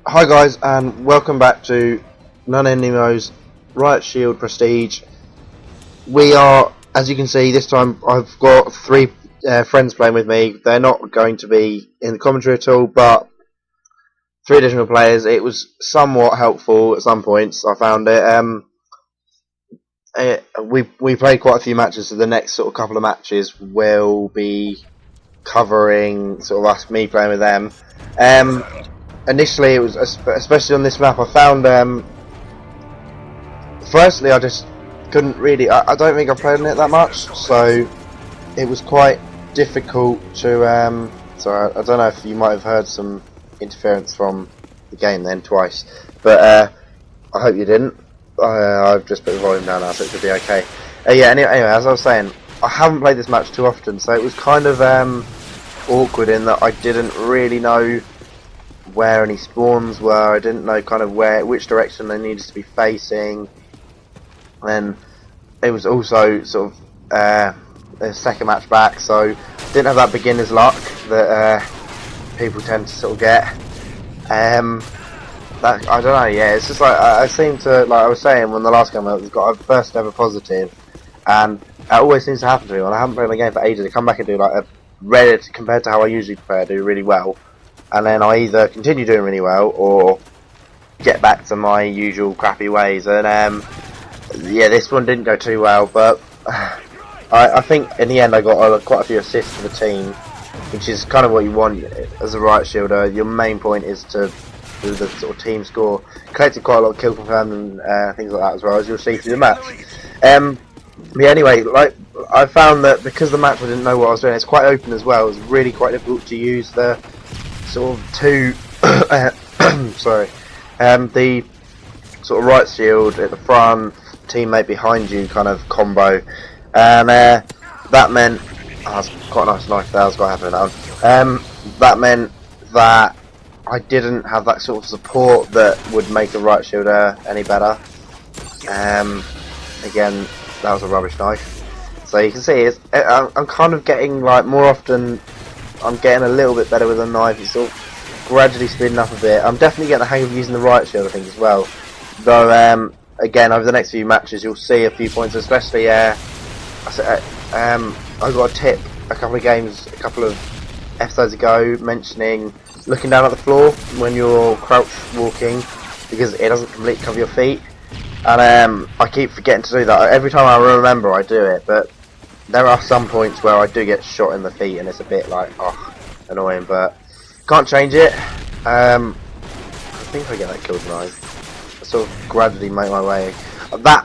Hi guys, and welcome back to None Nemo's Riot Shield Prestige. We are, as you can see, this time I've got three friends playing with me. They're not going to be in the commentary at all, but three additional players. It was somewhat helpful at some points. I found it. We played quite a few matches, so the next sort of couple of matches will be covering sort of me playing with them. Initially, it was especially on this map. I found firstly I just couldn't really. I don't think I played on it that much, so it was quite difficult to. So I don't know if you might have heard some interference from the game then twice, but I hope you didn't. I've just put the volume down now, so it should be okay. Yeah. Anyway, as I was saying, I haven't played this match too often, so it was kind of awkward in that I didn't really know where any spawns were. I didn't know kind of which direction they needed to be facing, and it was also sort of a second match back, so didn't have that beginner's luck that people tend to sort of get. That I don't know. Yeah, it's just like I seem to, like I was saying when the last game I got a first ever positive, and that always seems to happen to me when I haven't played the game for ages. I come back and do like a Reddit compared to how I usually play. I do really well. And then I either continue doing really well or get back to my usual crappy ways. And yeah, this one didn't go too well, but I think in the end I got quite a few assists for the team, which is kind of what you want as a Riot Shielder. Your main point is to do the sort of team score. Collected quite a lot of kill confirmed and things like that as well, as you'll see through the match. Yeah, anyway, like I found that because the match I didn't know what I was doing, it's quite open as well. It's really quite difficult to use the sort of two sorry, the sort of right shield at the front, teammate behind you kind of combo, and that meant that's quite a nice knife there. I was quite happy with that one. That meant that I didn't have that sort of support that would make a right shielder any better. Again, that was a rubbish knife. So you can see I'm kind of getting, like, more often I'm getting a little bit better with a knife. It's sort of gradually speeding up a bit. I'm definitely getting the hang of using the right shield, I think, as well. Though, again, over the next few matches, you'll see a few points, especially, I got a tip a couple of episodes ago mentioning looking down at the floor when you're crouch walking, because it doesn't completely cover your feet. And I keep forgetting to do that. Every time I remember, I do it, but there are some points where I do get shot in the feet, and it's a bit like, oh, annoying, but can't change it. I think I get that kill knife. I sort of gradually make my way.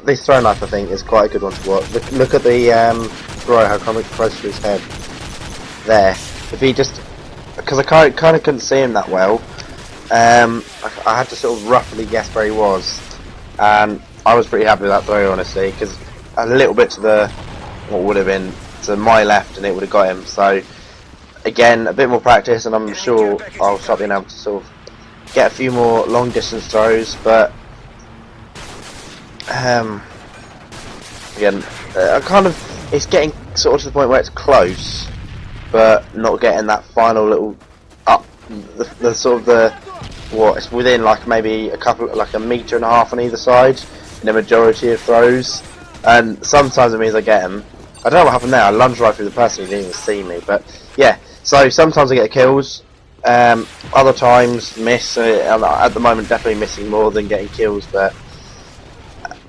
This throw knife, I think, is quite a good one to watch. Look at the throw, how come it close to his head. There. If he just, because I kind of couldn't see him that well, I had to sort of roughly guess where he was, and I was pretty happy with that throw, honestly, because a little bit to the what would have been to my left and it would have got him. So again, a bit more practice and I'm sure I'll start being able to sort of get a few more long distance throws, but again, it's getting sort of to the point where it's close but not getting that final little up the sort of the it's within like maybe a metre and a half on either side in a majority of throws, and sometimes it means I get them. I don't know what happened there. I lunged right through the person who didn't even see me, but yeah. So sometimes I get kills, other times miss. At the moment, definitely missing more than getting kills. But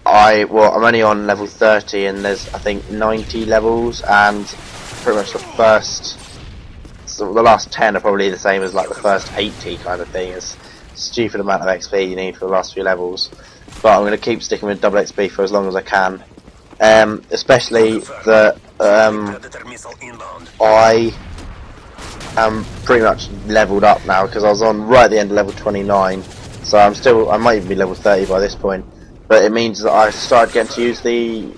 I'm only on level 30, and there's I think 90 levels, and pretty much the first, so the last 10 are probably the same as like the first 80 kind of thing. It's a stupid amount of XP you need for the last few levels, but I'm going to keep sticking with double XP for as long as I can. Especially that I am pretty much leveled up now, because I was on right at the end of level 29, so I might even be level 30 by this point, but it means that I started getting to use the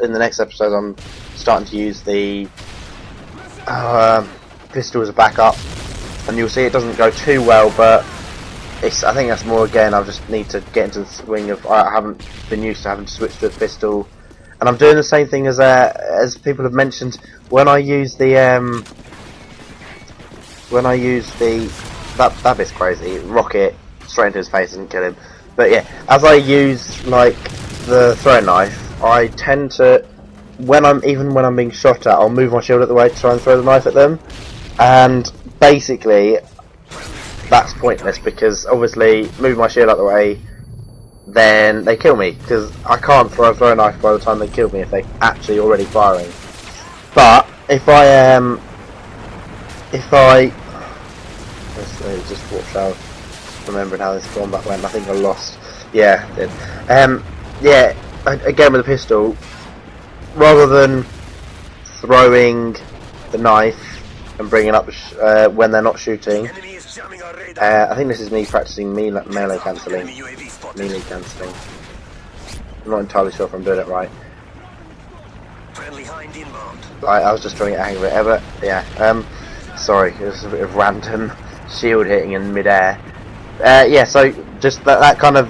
in the next episode I'm starting to use the pistol as a backup, and you'll see it doesn't go too well, but I think that's more, again, I just need to get into the swing of, I haven't been used to having to switch to a pistol, and I'm doing the same thing as people have mentioned when I use the that bit's crazy. Rocket straight into his face and kill him. But yeah, as I use like the throwing knife, I tend to, when I'm being shot at, I'll move my shield out the way to try and throw the knife at them. And basically, that's pointless because obviously, move my shield out the way, then they kill me because I can't throw a throwing knife by the time they kill me if they're actually already firing. But if I let's just watch out, remembering how this combat went. I think I lost. Yeah, I did. Yeah, again with a pistol, rather than throwing the knife and bringing up when they're not shooting. I think this is me practicing melee cancelling. Melee cancelling. I'm not entirely sure if I'm doing it right. I was just trying to get a hang of it. But yeah, sorry, it was a bit of random shield hitting in mid-air. Yeah, so just that kind of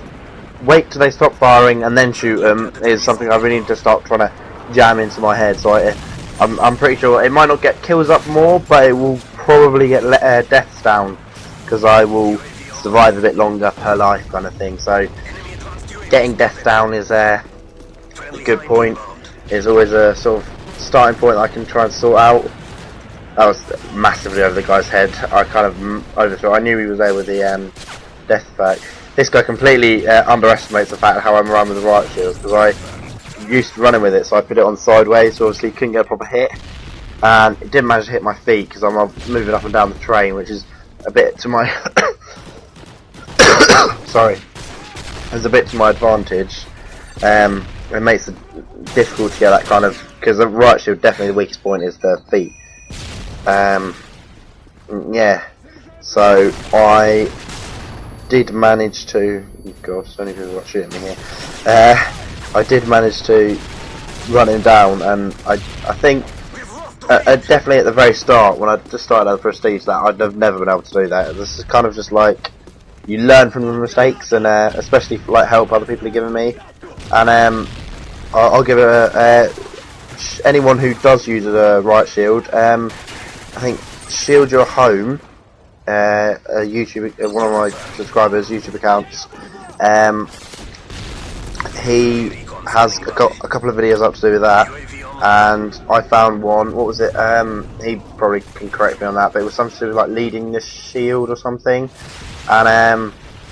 wait till they stop firing and then shoot them is something I really need to start trying to jam into my head. So I'm pretty sure it might not get kills up more, but it will probably get deaths down because I will survive a bit longer per life, kind of thing. So getting deaths down is a good point. Is always a sort of starting point that I can try and sort out. That was massively over the guy's head. I kind of overthrew. I knew he was there with the death effect. This guy completely underestimates the fact of how I'm running with the riot shields because I used to running with it, so I put it on sideways, so obviously couldn't get a proper hit, and it didn't manage to hit my feet because I'm moving up and down the train, which is a bit to my sorry, it's a bit to my advantage. It makes it difficult to get that kind of, because the riot shield definitely the weakest point is the feet. Yeah, so I did manage to, oh god, so many people got shooting me here. I did manage to run him down, and I think definitely at the very start when I just started at the prestige that I'd have never been able to do that. This is kind of just like you learn from the mistakes, and especially for, like, help other people are giving me, and I'll give it anyone who does use a riot shield. I think Shield Your Home, YouTube, one of my subscribers' YouTube accounts. He has got a couple of videos up to do with that, and I found one. What was it? He probably can correct me on that, but it was something to do with like leading the shield or something. And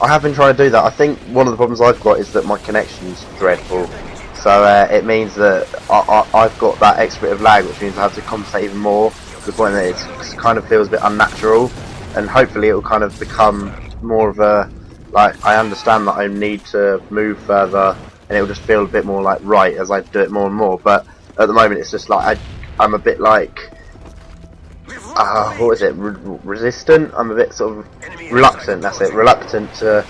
I have been trying to do that. I think one of the problems I've got is that my connection's dreadful. So it means that I've got that extra bit of lag, which means I have to compensate even more, to the point that it kind of feels a bit unnatural, and hopefully it will kind of become more of a, like, I understand that I need to move further, and it will just feel a bit more like right as I do it more and more. But at the moment it's just like I'm a bit like, what is it, resistant? I'm a bit sort of reluctant, that's it, reluctant to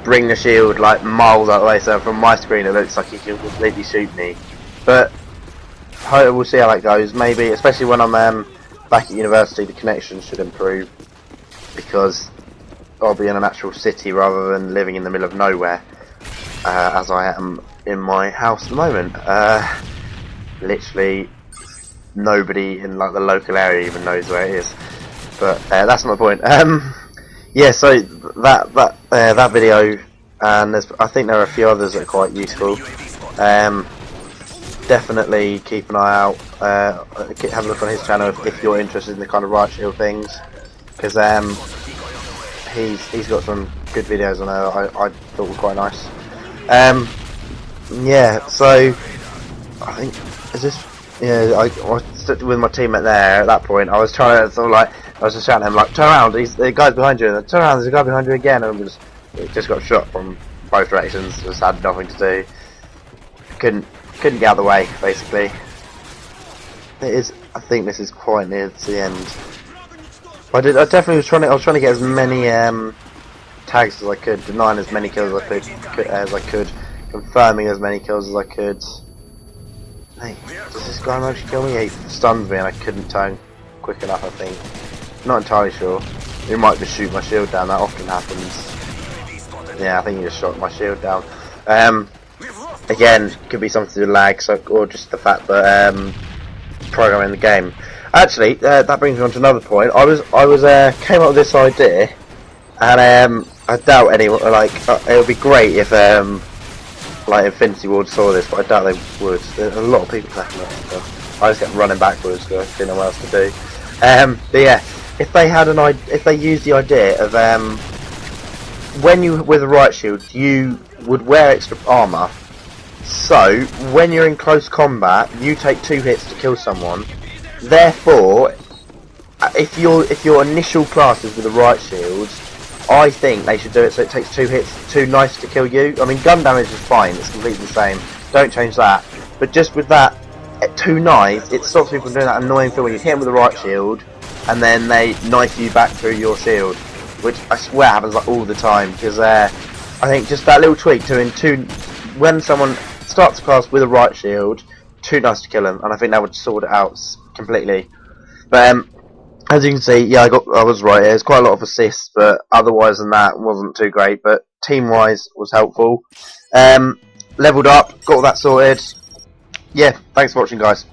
bring the shield like miles out of the way, so from my screen it looks like he can completely shoot me. But we'll see how that goes. Maybe, especially when I'm back at university, the connection should improve, because I'll be in an actual city rather than living in the middle of nowhere, as I am in my house at the moment. Literally nobody in like the local area even knows where it is. But that's not the point. Yeah, so that video, and I think there are a few others that are quite useful. Definitely keep an eye out. Have a look on his channel if you're interested in the kind of riot shield things, because he's got some good videos on there I thought were quite nice. Yeah, so I think is this. Yeah, I was with my teammate there at that point. I was trying to sort of like, I was just shouting at him like, turn around, the guy's behind you, and turn around, there's a guy behind you again, and it just got shot from both directions. Just had nothing to do. Couldn't get out of the way, basically. It is. I think this is quite near to the end. I definitely was trying to get as many tags as I could, denying as many kills as I could, confirming as many kills as I could. Hey, does this guy manage to kill me? He stunned me and I couldn't turn quick enough, I think. Not entirely sure. He might just shoot my shield down, that often happens. Yeah, I think he just shot my shield down. Again, could be something to do with lag, or just the fact that programming the game. Actually, that brings me on to another point. I came up with this idea, and I doubt anyone it would be great if like Infinity Ward saw this, but I doubt they would. There's a lot of people attacking that stuff. I just kept running backwards because I didn't know what else to do. But yeah, if they used the idea of when you with a Riot Shield, you would wear extra armor. So when you're in close combat, you take 2 hits to kill someone. Therefore, if your initial class is with a Riot Shield, I think they should do it so it takes 2 hits, 2 knives to kill you. I mean, gun damage is fine; it's completely the same. Don't change that. But just with that 2 knives, it stops people from doing that annoying thing when you hit them with a Riot Shield, and then they knife you back through your shield, which I swear happens like all the time. Because I think just that little tweak to when someone starts a class with a Riot Shield, 2 knives to kill them, and I think that would sort it out completely. But as you can see, yeah, I was right. There's quite a lot of assists, but otherwise than that, wasn't too great. But team-wise, was helpful. Leveled up, got all that sorted. Yeah, thanks for watching, guys.